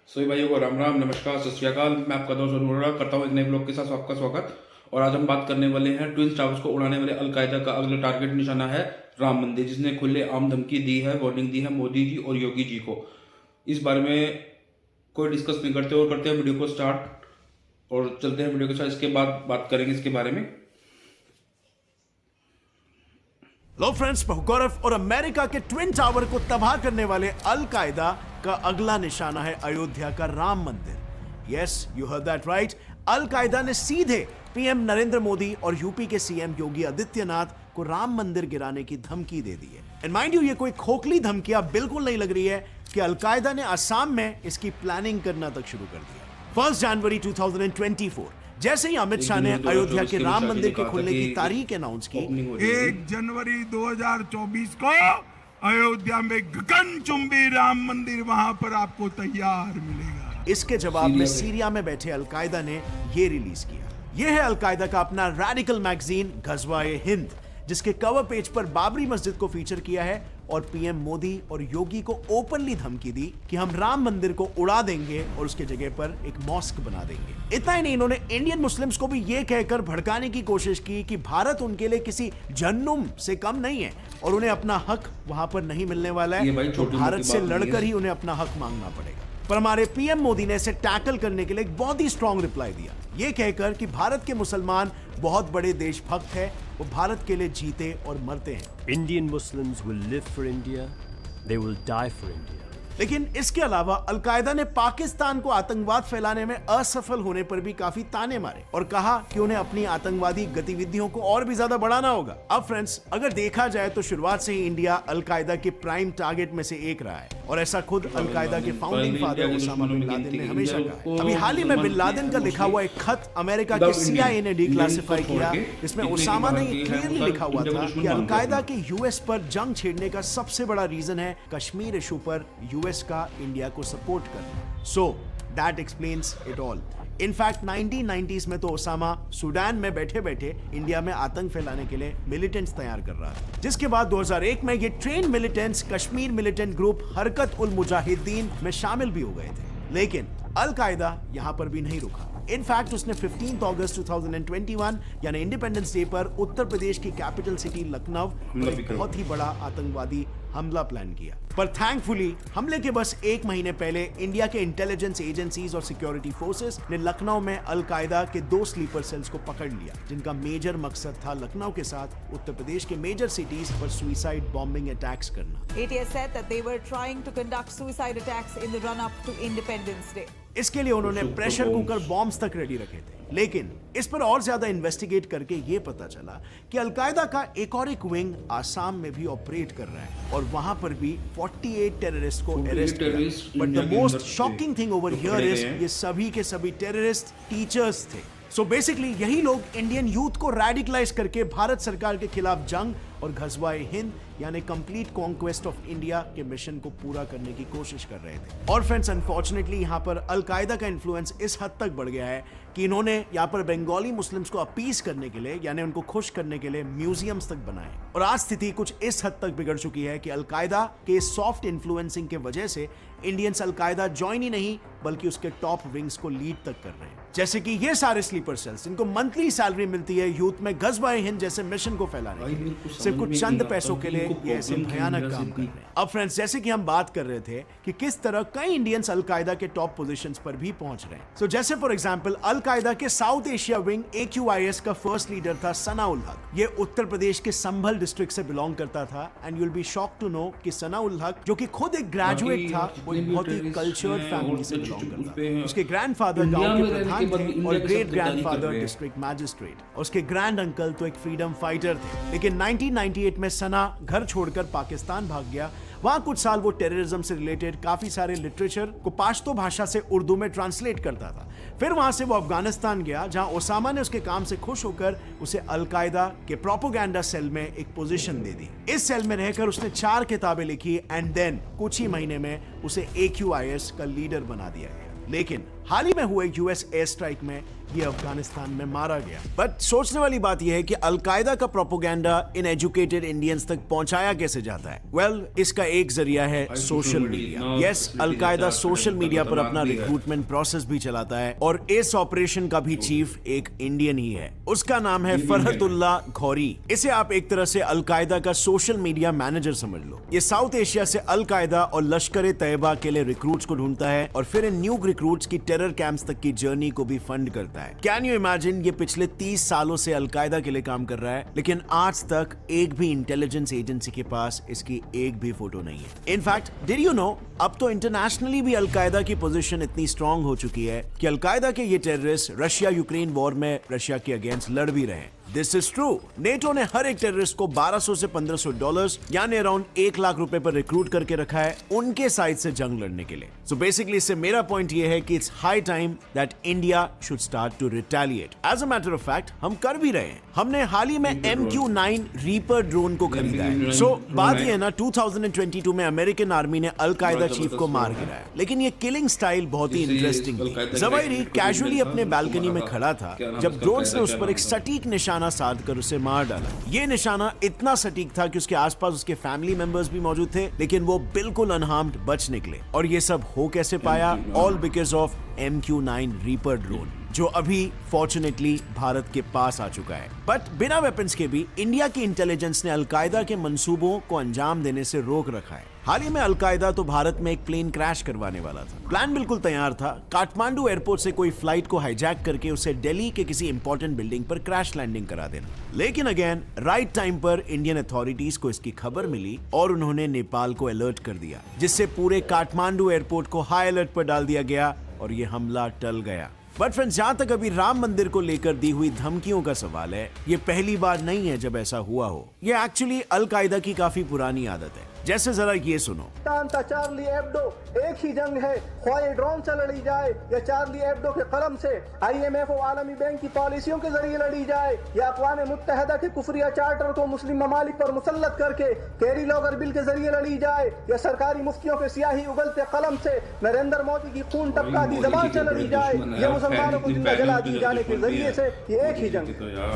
सभी भाइयों को राम राम, नमस्कार, सत श्री अकाल। मैं आपका दोस्त अनुराग करता हूँ एक नए ब्लॉग के साथ आपका स्वागत। और आज हम बात करने वाले हैं ट्विन टावर्स को उड़ाने वाले अलकायदा का अगला टारगेट निशाना है राम मंदिर, जिसने खुले आम धमकी दी है, वार्निंग दी है मोदी जी और योगी जी को। इस बारे में कोई डिस्कस नहीं करते और करते हैं वीडियो को स्टार्ट और चलते हैं वीडियो के साथ। इसके बाद बात करेंगे इसके बारे में। लो फ्रेंड्स, बहुगौरव और अमेरिका के ट्विन टावर को तबाह करने वाले अल कायदा का अगला निशाना है अयोध्या का राम मंदिर। Yes, you heard that right. Al Qaeda ने सीधे पीएम नरेंद्र मोदी और यूपी के सीएम योगी आदित्यनाथ को राम मंदिर गिराने की धमकी दे दी है। एंड माइंड यू, ये कोई खोखली धमकियां बिल्कुल नहीं लग रही है कि अल कायदा ने असम में इसकी प्लानिंग करना तक शुरू कर दिया। 1 जनवरी 2024 जैसे ही अमित शाह ने अयोध्या के राम मंदिर के खुलने की तारीख अनाउंस की, 1 जनवरी 2024 को अयोध्या में गगनचुंबी राम मंदिर वहां पर आपको तैयार मिलेगा। इसके जवाब में सीरिया में बैठे अलकायदा ने ये रिलीज किया। यह है अलकायदा का अपना रेडिकल मैगजीन गजवा-ए हिंद, जिसके कवर पेज पर बाबरी मस्जिद को फीचर किया है और पीएम मोदी और योगी को ओपनली धमकी दी कि हम राम मंदिर को उड़ा देंगे और उसके जगह पर एक मॉस्क बना देंगे। इतना ही नहीं, इन्होंने इंडियन मुस्लिम्स को भी यह कहकर भड़काने की कोशिश की कि भारत उनके लिए किसी जन्नुम से कम नहीं है और उन्हें अपना हक वहां पर नहीं मिलने वाला है, तो भारत से लड़कर ही उन्हें अपना हक मांगना पड़ेगा। पर हमारे पीएम मोदी ने इसे टैकल करने के लिए एक बहुत ही स्ट्रॉन्ग रिप्लाई दिया, ये कहकर कि भारत के मुसलमान बहुत बड़े देशभक्त हैं, वो भारत के लिए जीते और मरते हैं। Indian Muslims will live for India, they will die for India. लेकिन इसके अलावा अलकायदा ने पाकिस्तान को आतंकवाद फैलाने में असफल होने पर भी काफी ताने मारे और कहा कि उन्हें अपनी आतंकवादी गतिविधियों को और भी ज्यादा बढ़ाना होगा। अब फ्रेंड्स, अगर देखा जाए तो शुरुआत से ही इंडिया अलकायदा के प्राइम टारगेट में से एक रहा है और ऐसा खुद अलकायदा के founding father Osama bin Laden ने हमेशा कहा है। अभी हाल ही में बिन लादेन का लिखा हुआ एक खत अमेरिका के CIA ने डिक्लासिफाई किया, जिसमें ओसामा ने क्लियरली लिखा हुआ था कि अलकायदा के यूएस पर जंग छेड़ने का सबसे बड़ा रीजन है कश्मीर इशू पर यूएस का इंडिया को सपोर्ट करना। So that explains it all. In fact 1990s में तो ओसामा सूडान में बैठे बैठे इंडिया में आतंक फैलाने के लिए मिलिटेंट्स तैयार कर रहा था, जिसके बाद 2001 में ये train militants Kashmir militant group हरकत उल मुजाहिदीन में शामिल भी हो गए थे। लेकिन अल कायदा यहां पर भी नहीं रुका। इनफैक्ट उसने 15 अगस्त 2021 यानी इंडिपेंडेंस डे पर उत्तर प्रदेश की कैपिटल सिटी लखनऊ पर एक बहुत ही बड़ा आतंकवादी हमला प्लान किया। पर थैंकफुली हमले के बस 1 महीने पहले इंडिया के इंटेलिजेंस एजेंसीज और सिक्योरिटी फोर्सेस ने लखनऊ में अल कायदा के 2 स्लीपर सेल्स को पकड़ लिया, जिनका मेजर मकसद था लखनऊ के साथ उत्तर प्रदेश के मेजर सिटीज पर सुइसाइड बॉम्बिंग अटैक्स करना। ATS said that they were trying to conduct suicide attacks in the run-up to Independence Day. इसके लिए उन्होंने प्रेशर कुकर बॉम्ब्स तक रेडी रखे थे। लेकिन इस पर और ज्यादा इन्वेस्टिगेट करके ये पता चला कि अलकायदा का एक और एक विंग आसाम में भी ऑपरेट कर रहा है और वहां पर भी 48 टेररिस्ट को अरेस्ट किया। But the most shocking thing over here is ये सभी के सभी टेररिस्ट टीचर्स थे। सो बेसिकली यही लोग इंडियन यूथ को रेडिकलाइज करके भारत सरकार के खिलाफ जंग और गजवा-ए हिंद यानी कंप्लीट कॉन्क्वेस्ट ऑफ इंडिया के मिशन को पूरा करने की कोशिश कर रहे थे। और फ्रेंड्स, अनफॉर्चुनेटली यहाँ पर अल कायदा का इन्फ्लुएंस इस हद तक बढ़ गया है कि इन्होंने यहाँ पर बंगाली मुस्लिम्स को अपीस करने के लिए यानी उनको खुश करने के लिए म्यूजियम्स तक बनाए। और आज स्थिति कुछ इस हद तक बिगड़ चुकी है कि अल कायदा के सॉफ्ट इन्फ्लुएंसिंग के वजह से इंडियंस अल कायदा ज्वाइन ही नहीं बल्कि उसके टॉप विंग्स को लीड तक कर रहे हैं। जैसे कि ये सारे स्लीपर सेल्स, इनको मंथली सैलरी मिलती है यूथ में गजवा-ए हिंद जैसे मिशन को फैलाने के लिए, सिर्फ कुछ चंद पैसों के लिए ये ऐसे भयानक काम कर रहे हैं। अब फ्रेंड्स, जैसे कि हम बात कर रहे थे कि किस तरह कई इंडियंस अल कायदा के टॉप पोजीशंस पर भी पहुंच रहे हैं। सो जैसे फॉर एग्जांपल अल कायदा के साउथ एशिया विंग AQIS का फर्स्ट लीडर था सना उल हक। ये उत्तर प्रदेश के संभल डिस्ट्रिक्ट से बिलोंग करता था and you will be shocked to know कि सना उल हक, जो कि खुद एक ग्रेजुएट था, वो एक बहुत ही कल्चर्ड फैमिली से बिलोंग करता था। उसके ग्रैंडफादर गांव के प्रधान थे और ग्रेट ग्रैंडफादर डिस्ट्रिक्ट मैजिस्ट्रेट, और उसके ग्रैंड अंकल तो एक फ्रीडम फाइटर थे। लेकिन 1998 में सना घर छोड़कर पाकिस्तान भाग गया। वहां कुछ साल वो टेररिज्म से रिलेटेड काफी सारे लिटरेचर को पाश्तो भाषा से उर्दू में ट्रांसलेट करता था। फिर वहां से वो अफगानिस्तान गया, जहां ओसामा ने उसके काम से खुश होकर उसे अल कायदा के प्रोपोगेंडा सेल में एक पोजीशन दे दी। इस सेल में रहकर उसने 4 किताबें लिखी एंड देन कुछ ही महीने में उसे AQIS का लीडर बना दिया गया। लेकिन हाल ही में हुए यूएस एयर स्ट्राइक में ये अफगानिस्तान में मारा गया। बट सोचने वाली बात यह है कि अलकायदा का प्रोपोगेंडा इन एजुकेटेड इंडियंस तक पहुंचाया कैसे जाता है? वेल, इसका एक जरिया है social media. Yes, al Qaeda social media पर अपना रिक्रूटमेंट प्रोसेस भी चलाता है और इस ऑपरेशन का भी चीफ एक इंडियन ही है। उसका नाम है फरहतुल्लाह घौरी। इसे आप एक तरह से अलकायदा का सोशल मीडिया मैनेजर समझ लो। ये साउथ एशिया से अलकायदा और लश्कर तैयबा के लिए रिक्रूट्स को ढूंढता है और फिर इन न्यू रिक्रूट्स की टेरर कैंप्स तक की जर्नी को भी फंड करता है। कैन यू इमेजिन, ये पिछले 30 सालों से अलकायदा के लिए काम कर रहा है, लेकिन आज तक एक भी इंटेलिजेंस एजेंसी के पास इसकी एक भी फोटो नहीं है। इनफैक्ट, डिड यू नो, अब तो इंटरनेशनली भी अलकायदा की पोजीशन इतनी स्ट्रांग हो चुकी है कि अलकायदा के ये टेररिस्ट रशिया यूक्रेन वॉर में रशिया के अगेंस्ट लड़ भी रहे हैं। This is true. नेटो ने हर एक टेररिस्ट को $1200 से $1500 यानी अराउंड 1 लाख रुपए पर रिक्रूट करके रखा है उनके साइड से जंग लड़ने के लिए। सो बेसिकली इससे मेरा पॉइंट ये है कि it's high time that India should start to retaliate. As a matter of fact हम कर भी रहे हैं। हमने हाल ही में MQ-9 रीपर ड्रोन को खरीदा है। सो बात ये है ना, 2022 में अमेरिकन आर्मी ने अलकायदा चीफ को मार गिराया, लेकिन ये किलिंग स्टाइल बहुत ही इंटरेस्टिंग थी। जवाहिरी कैजुअली अपने बालकनी में खड़ा था जब ड्रोन्स ने उस पर एक सटीक निशाना साध कर उसे मार डाला। ये निशाना इतना सटीक था कि उसके आसपास उसके फैमिली मेंबर्स भी मौजूद थे, लेकिन वो बिल्कुल अनहार्म्ड बच निकले। और ये सब हो कैसे पाया? All because of MQ-9 reaper drone, जो अभी फॉर्चुनेटली भारत के पास आ चुका है। बट बिना वेपन्स के भी इंडिया की इंटेलिजेंस ने अलकायदा के मंसूबों को अंजाम देने से रोक रखा है। हाल ही में अलकायदा तो भारत में एक प्लेन क्रैश करवाने वाला था। प्लान बिल्कुल तैयार था। काठमांडू एयरपोर्ट से कोई फ्लाइट को हाईजैक करके उसे दिल्ली के किसी इंपॉर्टेंट बिल्डिंग पर क्रैश लैंडिंग करा देना। लेकिन अगेन राइट टाइम पर इंडियन अथॉरिटीज को इसकी खबर मिली और उन्होंने नेपाल को अलर्ट कर दिया, जिससे पूरे काठमांडू एयरपोर्ट को हाई अलर्ट पर डाल दिया गया और ये हमला टल गया। बट फ्रेंड्स, जहां तक अभी राम मंदिर को लेकर दी हुई धमकियों का सवाल है, ये पहली बार नहीं है जब ऐसा हुआ हो। ये एक्चुअली अलकायदा की काफी पुरानी आदत है। जैसे जरा ये सुनो। चार्ली एब्डो एक ही जंग है, ख्वाह ड्रोन से लड़ी जाए या चार्ली एब्डो के कलम से, IMF और आलमी बैंक की पॉलिसियों के जरिए लड़ी जाए या अक़वाम मुत्तहिदा के कुफरिया चार्टर को मुस्लिम ममालिक पर मुसल्लत करके कैरी लॉगर बिल के जरिए लड़ी जाए या सरकारी मुफ्तियों के सियाही उगलते कलम से नरेंद्र मोदी की खून टपकाती जबान से लड़ी जाए या मुसलमानों को जिंदा जला दी जाने के जरिए से, ये एक ही जंग।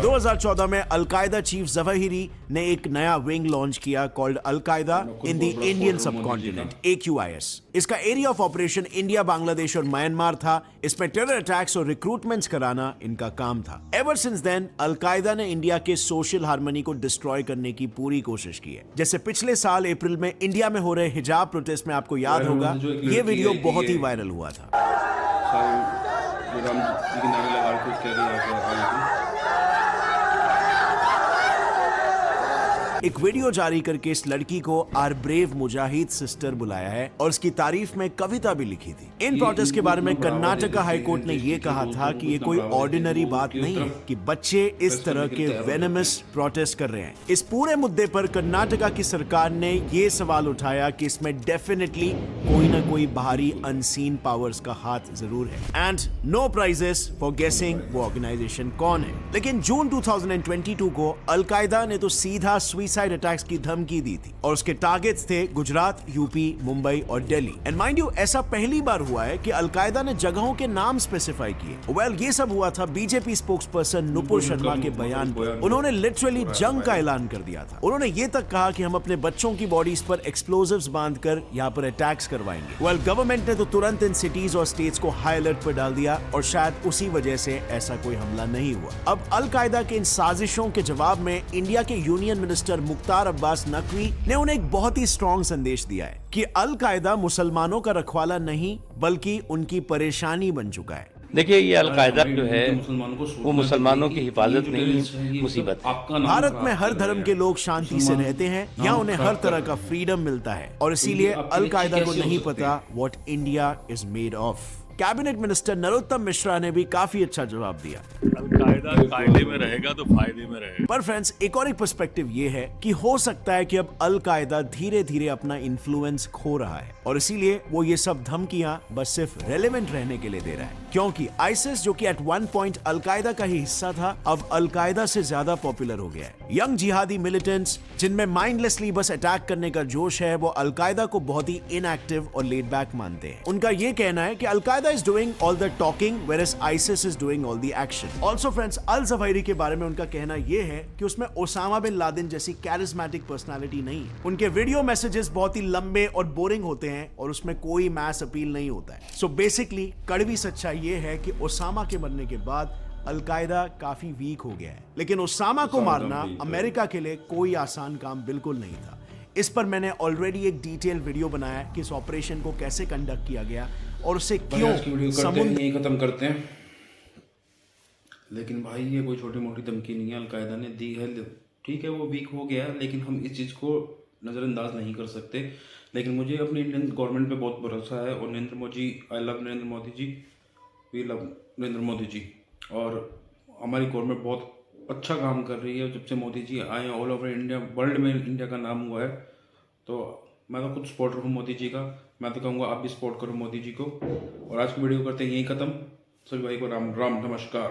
2014 में अलकायदा चीफ जवाहिरी ने एक नया विंग लॉन्च किया called al Qaeda in the Indian subcontinent, AQIS। इसका area of operation India, Bangladesh और म्यांमार था। इसमें टेरर अटैक्स और रिक्रूटमेंट्स कराना इनका काम था। एवर सिंस देन अलकायदा ने इंडिया के सोशल हार्मनी को डिस्ट्रॉय करने की पूरी कोशिश की है। जैसे पिछले साल अप्रैल में इंडिया में हो रहे हिजाब प्रोटेस्ट में आपको याद होगा, ये वीडियो बहुत ही वायरल हुआ था। एक वीडियो जारी करके इस लड़की को आर ब्रेव मुजाहिद सिस्टर बुलाया है और उसकी तारीफ में कविता भी लिखी थी। इन प्रोटेस्ट के बारे में कर्नाटका हाईकोर्ट ने यह कहा था कि ये कोई ऑर्डिनरी बात नहीं है कि बच्चे इस तरह के वेनमस प्रोटेस्ट कर रहे हैं। इस पूरे मुद्दे पर कर्नाटका की सरकार ने ये सवाल उठाया कि इसमें डेफिनेटली कोई ना कोई बाहरी अनसीन पावर्स का हाथ जरूर है एंड नो प्राइजेस फॉर गेसिंग वो ऑर्गेनाइजेशन कौन है। लेकिन जून 2022 को अलकायदा ने तो सीधा सुसाइड अटैक्स की धमकी दी थी और उसके टारगेट्स थे गुजरात, यूपी, मुंबई और दिल्ली। एंड माइंड यू, ऐसा पहली बार हुआ है कि अलकायदा ने जगहों के नाम स्पेसिफाई किए। वेल, ये सब हुआ था बीजेपी स्पोक्सपर्सन नुपुर शर्मा के बयान पर। उन्होंने लिटरली जंग का ऐलान कर दिया था। उन्होंने ये तक कहा कि हम अपने बच्चों की बॉडीज पर एक्सप्लोजिव्स बांधकर यहाँ पर अटैक्स करवाएंगे। वेल, गवर्नमेंट ने तो तुरंत इन सिटीज और स्टेट्स को हाई अलर्ट पर डाल दिया और शायद उसी वजह से ऐसा कोई हमला नहीं हुआ। अब अलकायदा के इन साजिशों के जवाब में इंडिया के यूनियन मिनिस्टर मुख्तार अब्बास नकवी ने उन्हें एक बहुत ही स्ट्रॉन्ग संदेश दिया है कि अलकायदा मुसलमानों का रखवाला नहीं बल्कि उनकी परेशानी बन चुका है। देखिए, ये अलकायदा जो है वो मुसलमानों की हिफाजत नहीं, मुसीबत है। भारत में हर धर्म के लोग शांति से रहते हैं, यहाँ उन्हें हर तरह का फ्रीडम मिलता है और इसीलिए अलकायदा को नहीं पता what India is made of. Cabinet minister Narottam Mishra ने भी काफी अच्छा जवाब दिया। अलकायदा कायदे में रहेगा तो फायदे में रहेगा। पर फ्रेंड्स, एक और एक पर्सपेक्टिव ये है कि हो सकता है कि अब अलकायदा धीरे धीरे अपना इन्फ्लुएंस खो रहा है और इसीलिए वो ये सब धमकियां बस सिर्फ रेलेवेंट रहने के लिए दे रहा है, क्योंकि आईसिस जो कि एट वन पॉइंट अलकायदा का ही हिस्सा था, अब अलकायदा से ज्यादा पॉपुलर हो गया है। यंग जिहादी मिलिटेंट्स जिनमें माइंडलेसली बस अटैक करने का जोश है, वो अलकायदा को बहुत ही इनएक्टिव और लेड बैक मानते हैं। उनका ये कहना है कि al Qaeda is doing all the talking, whereas ISIS is doing all the action. Also friends, Al Zawahiri के बारे में उनका कहना यह है कि उसमें ओसामा बिन लादेन जैसी कैरिस्मेटिक पर्सनालिटी नहीं है। उनके वीडियो मैसेजेस बहुत ही लंबे और बोरिंग होते हैं और उसमें कोई मैस अपील नहीं होता है। सो बेसिकली कड़वी सच्चाई ये है कि ओसामा के मरने के बाद अलकायदा काफी वीक हो गया है, लेकिन ओसामा को मारना अमेरिका के लिए कोई आसान काम बिल्कुल नहीं था। इस पर मैंने ऑलरेडी एक डिटेल वीडियो बनाया है कि इस ऑपरेशन को कैसे कंडक्ट किया गया और उसे क्यों समुद्र यही खत्म करते हैं। लेकिन भाई ये कोई छोटी मोटी धमकी नहीं है, अलकायदा ने दी है। ठीक है वो वीक हो गया, लेकिन हम इस चीज़ को नज़रअंदाज नहीं कर सकते। लेकिन मुझे अपनी इंडियन गवर्नमेंट पे बहुत भरोसा है और Narendra Modi, I love Narendra Modi ji, we love Narendra Modi ji. और हमारी गवर्नमेंट बहुत अच्छा काम कर रही है। जब से मोदी जी आए हैं ऑल ओवर इंडिया, वर्ल्ड में इंडिया का नाम हुआ है। तो मैं तो खुद सपोर्टर हूँ मोदी जी का। मैं तो कहूँगा आप भी सपोर्ट करो मोदी जी को। और आज की वीडियो करते हैं यहीं ख़त्म। सभी भाई को राम राम नमस्कार।